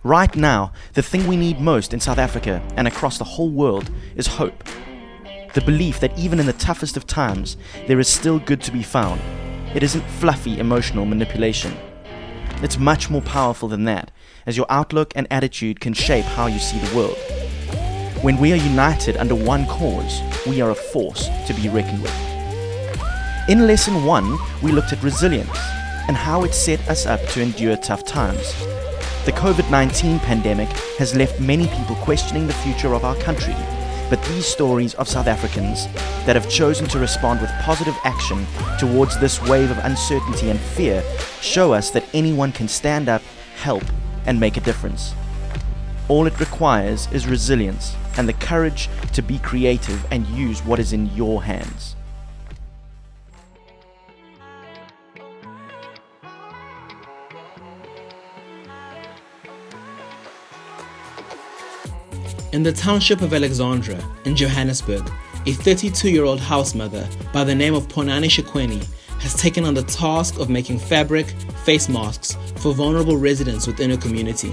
Right now, the thing we need most in South Africa and across the whole world is hope. The belief that even in the toughest of times, there is still good to be found. It isn't fluffy emotional manipulation. It's much more powerful than that, as your outlook and attitude can shape how you see the world. When we are united under one cause, we are a force to be reckoned with. In Lesson 1, we looked at resilience and how it set us up to endure tough times. The COVID-19 pandemic has left many people questioning the future of our country, but these stories of South Africans that have chosen to respond with positive action towards this wave of uncertainty and fear show us that anyone can stand up, help, and make a difference. All it requires is resilience and the courage to be creative and use what is in your hands. In the township of Alexandra, in Johannesburg, a 32-year-old house mother by the name of Ponani Shikweni has taken on the task of making fabric face masks for vulnerable residents within her community.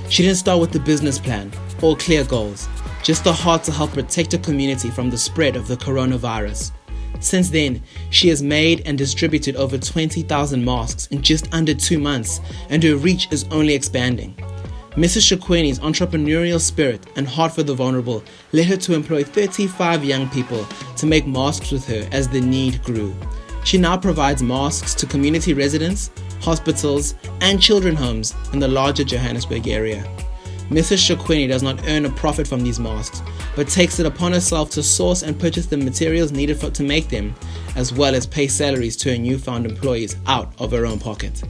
She didn't start with the business plan or clear goals, just the heart to help protect her community from the spread of the coronavirus. Since then, she has made and distributed over 20,000 masks in just under 2 months, and her reach is only expanding. Mrs. Shikweni's entrepreneurial spirit and heart for the vulnerable led her to employ 35 young people to make masks with her as the need grew. She now provides masks to community residents, hospitals, and children's homes in the larger Johannesburg area. Mrs. Shikweni does not earn a profit from these masks, but takes it upon herself to source and purchase the materials needed to make them, as well as pay salaries to her newfound employees out of her own pocket.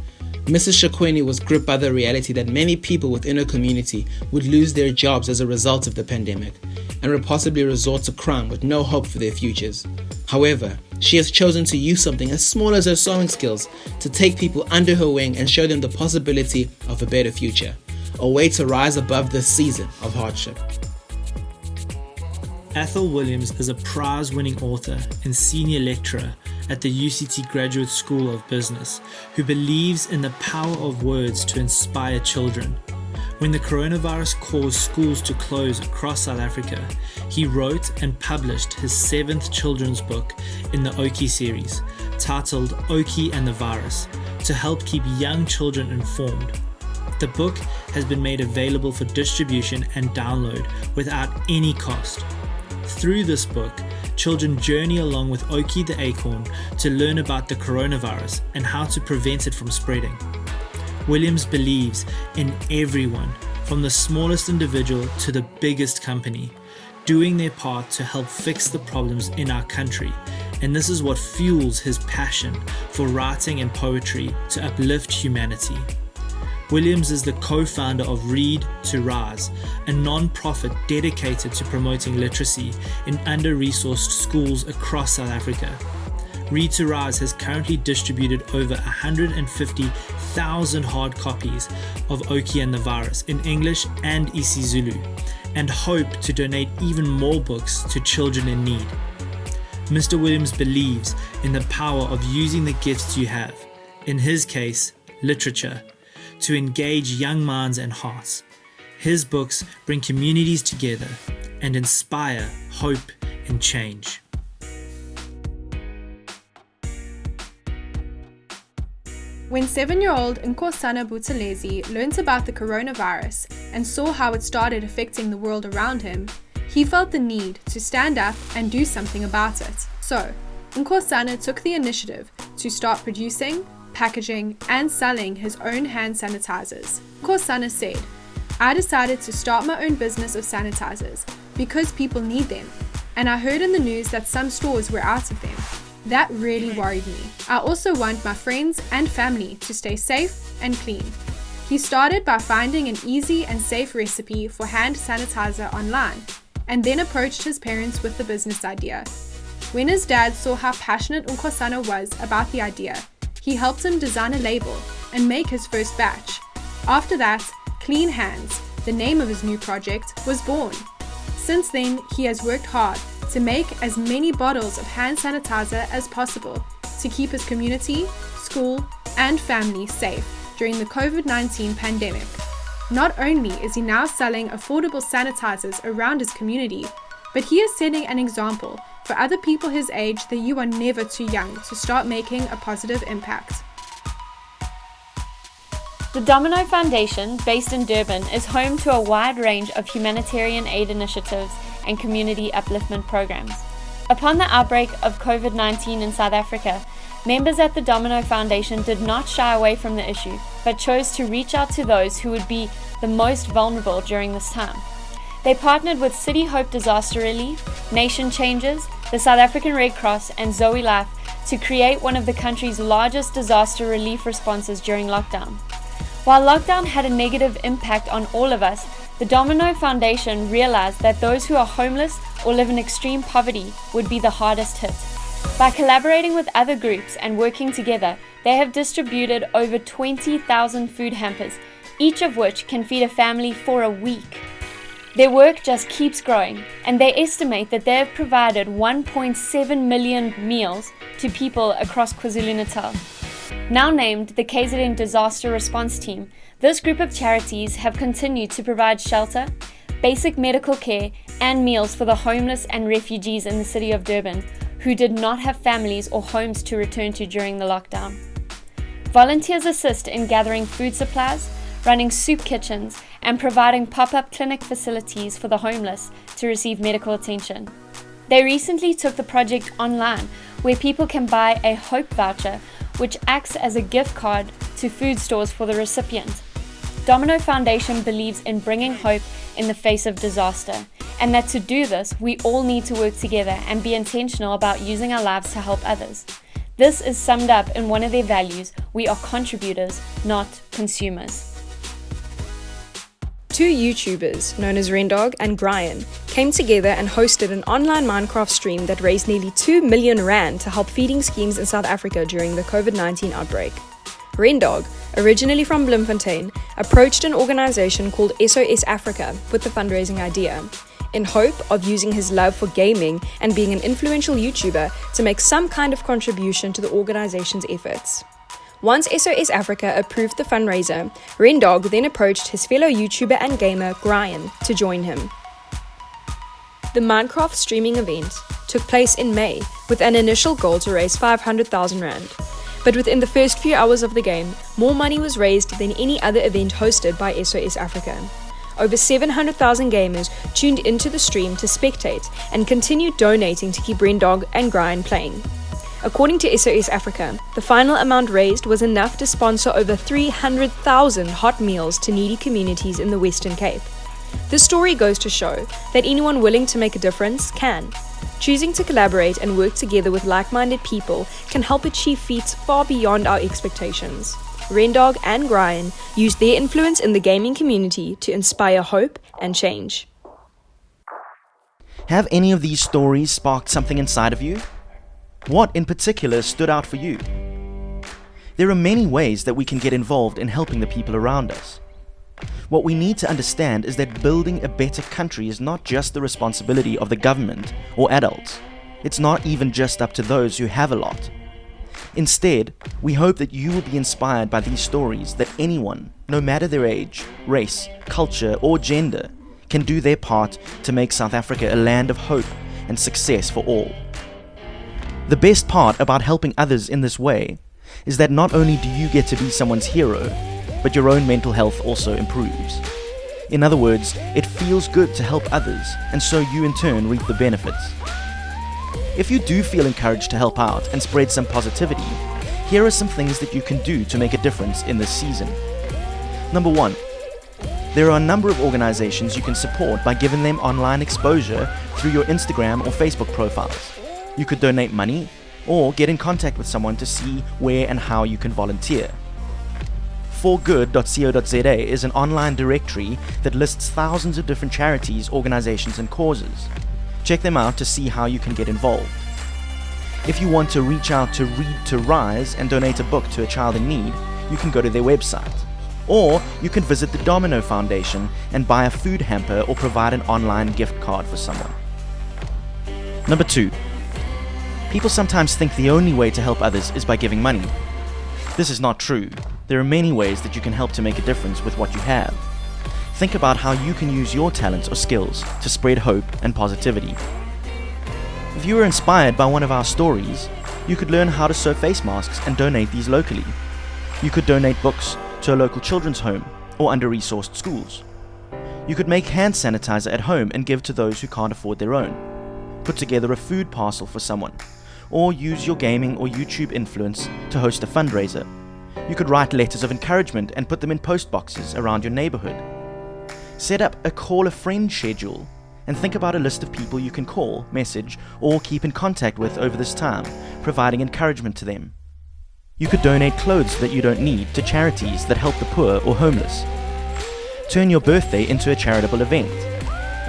Mrs. Shikweni was gripped by the reality that many people within her community would lose their jobs as a result of the pandemic and would possibly resort to crime with no hope for their futures. However, she has chosen to use something as small as her sewing skills to take people under her wing and show them the possibility of a better future, a way to rise above this season of hardship. Ethel Williams is a prize-winning author and senior lecturer at the UCT Graduate School of Business, who believes in the power of words to inspire children. When the coronavirus caused schools to close across South Africa, he wrote and published his 7th children's book in the Oki series, titled Oki and the Virus, to help keep young children informed. The book has been made available for distribution and download without any cost. Through this book, children journey along with Oki the acorn to learn about the coronavirus and how to prevent it from spreading. Williams believes in everyone, from the smallest individual to the biggest company, doing their part to help fix the problems in our country, and this is what fuels his passion for writing and poetry to uplift humanity. Williams is the co-founder of Read to Rise, a non-profit dedicated to promoting literacy in under-resourced schools across South Africa. Read to Rise has currently distributed over 150,000 hard copies of Oki and the Virus in English and isiZulu, and hope to donate even more books to children in need. Mr. Williams believes in the power of using the gifts you have, in his case, literature, to engage young minds and hearts. His books bring communities together and inspire hope and change. When 7-year-old Nkosana Buthelezi learnt about the coronavirus and saw how it started affecting the world around him, he felt the need to stand up and do something about it. So, Nkosana took the initiative to start producing, packaging, and selling his own hand sanitizers. Nkosana said, "I decided to start my own business of sanitizers because people need them, and I heard in the news that some stores were out of them. That really worried me. I also want my friends and family to stay safe and clean." He started by finding an easy and safe recipe for hand sanitizer online, and then approached his parents with the business idea. When his dad saw how passionate Nkosana was about the idea, he helped him design a label and make his first batch. After that, Clean Hands, the name of his new project, was born. Since then, he has worked hard to make as many bottles of hand sanitizer as possible to keep his community, school, and family safe during the COVID-19 pandemic. Not only is he now selling affordable sanitizers around his community, but he is setting an example for other people his age that you are never too young to start making a positive impact. The Domino Foundation, based in Durban, is home to a wide range of humanitarian aid initiatives and community upliftment programs. Upon the outbreak of COVID-19 in South Africa, members at the Domino Foundation did not shy away from the issue, but chose to reach out to those who would be the most vulnerable during this time. They partnered with City Hope Disaster Relief, Nation Changes, the South African Red Cross, and Zoe Life to create one of the country's largest disaster relief responses during lockdown. While lockdown had a negative impact on all of us, the Domino Foundation realized that those who are homeless or live in extreme poverty would be the hardest hit. By collaborating with other groups and working together, they have distributed over 20,000 food hampers, each of which can feed a family for a week. Their work just keeps growing, and they estimate that they have provided 1.7 million meals to people across KwaZulu-Natal. Now named the KZN Disaster Response Team, this group of charities have continued to provide shelter, basic medical care, and meals for the homeless and refugees in the city of Durban who did not have families or homes to return to during the lockdown. Volunteers assist in gathering food supplies, running soup kitchens, and providing pop-up clinic facilities for the homeless to receive medical attention. They recently took the project online, where people can buy a Hope voucher, which acts as a gift card to food stores for the recipient. Domino Foundation believes in bringing hope in the face of disaster, and that to do this, we all need to work together and be intentional about using our lives to help others. This is summed up in one of their values: we are contributors, not consumers. Two YouTubers, known as Rendog and Brian, came together and hosted an online Minecraft stream that raised nearly 2 million rand to help feeding schemes in South Africa during the COVID-19 outbreak. Rendog, originally from Bloemfontein, approached an organization called SOS Africa with the fundraising idea, in hope of using his love for gaming and being an influential YouTuber to make some kind of contribution to the organization's efforts. Once SOS Africa approved the fundraiser, Rendog then approached his fellow YouTuber and gamer, Brian, to join him. The Minecraft streaming event took place in May with an initial goal to raise 500,000 rand. But within the first few hours of the game, more money was raised than any other event hosted by SOS Africa. Over 700,000 gamers tuned into the stream to spectate and continued donating to keep Rendog and Brian playing. According to SOS Africa, the final amount raised was enough to sponsor over 300,000 hot meals to needy communities in the Western Cape. This story goes to show that anyone willing to make a difference can. Choosing to collaborate and work together with like-minded people can help achieve feats far beyond our expectations. Rendog and Brian used their influence in the gaming community to inspire hope and change. Have any of these stories sparked something inside of you? What in particular stood out for you? There are many ways that we can get involved in helping the people around us. What we need to understand is that building a better country is not just the responsibility of the government or adults. It's not even just up to those who have a lot. Instead, we hope that you will be inspired by these stories that anyone, no matter their age, race, culture, or gender, can do their part to make South Africa a land of hope and success for all. The best part about helping others in this way is that not only do you get to be someone's hero, but your own mental health also improves. In other words, it feels good to help others, and so you in turn reap the benefits. If you do feel encouraged to help out and spread some positivity, here are some things that you can do to make a difference in this season. Number 1. There are a number of organizations you can support by giving them online exposure through your Instagram or Facebook profiles. You could donate money or get in contact with someone to see where and how you can volunteer. forgood.co.za is an online directory that lists thousands of different charities, organizations, and causes. Check them out to see how you can get involved. If you want to reach out to Read to Rise and donate a book to a child in need, you can go to their website. Or you can visit the Domino Foundation and buy a food hamper or provide an online gift card for someone. Number 2. People sometimes think the only way to help others is by giving money. This is not true. There are many ways that you can help to make a difference with what you have. Think about how you can use your talents or skills to spread hope and positivity. If you were inspired by one of our stories, you could learn how to sew face masks and donate these locally. You could donate books to a local children's home or under-resourced schools. You could make hand sanitizer at home and give to those who can't afford their own. Put together a food parcel for someone, or use your gaming or YouTube influence to host a fundraiser. You could write letters of encouragement and put them in post boxes around your neighborhood. Set up a call a friend schedule and think about a list of people you can call, message, or keep in contact with over this time, providing encouragement to them. You could donate clothes that you don't need to charities that help the poor or homeless. Turn your birthday into a charitable event.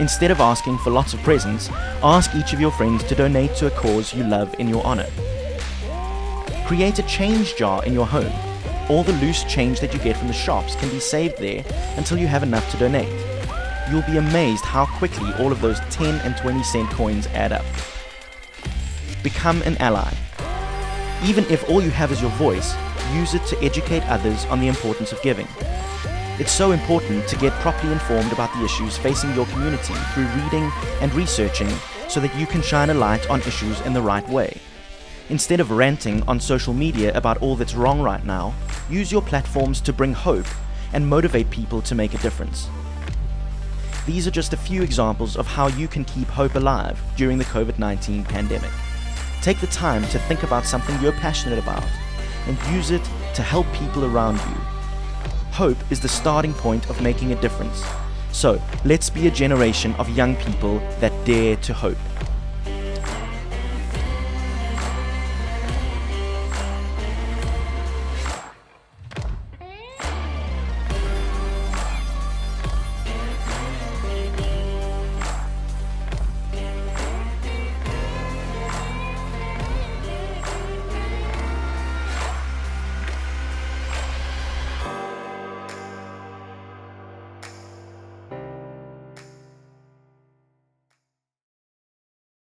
Instead of asking for lots of presents, ask each of your friends to donate to a cause you love in your honor. Create a change jar in your home. All the loose change that you get from the shops can be saved there until you have enough to donate. You'll be amazed how quickly all of those 10 and 20 cent coins add up. Become an ally. Even if all you have is your voice, use it to educate others on the importance of giving. It's so important to get properly informed about the issues facing your community through reading and researching so that you can shine a light on issues in the right way. Instead of ranting on social media about all that's wrong right now, use your platforms to bring hope and motivate people to make a difference. These are just a few examples of how you can keep hope alive during the COVID-19 pandemic. Take the time to think about something you're passionate about and use it to help people around you. Hope is the starting point of making a difference. So let's be a generation of young people that dare to hope.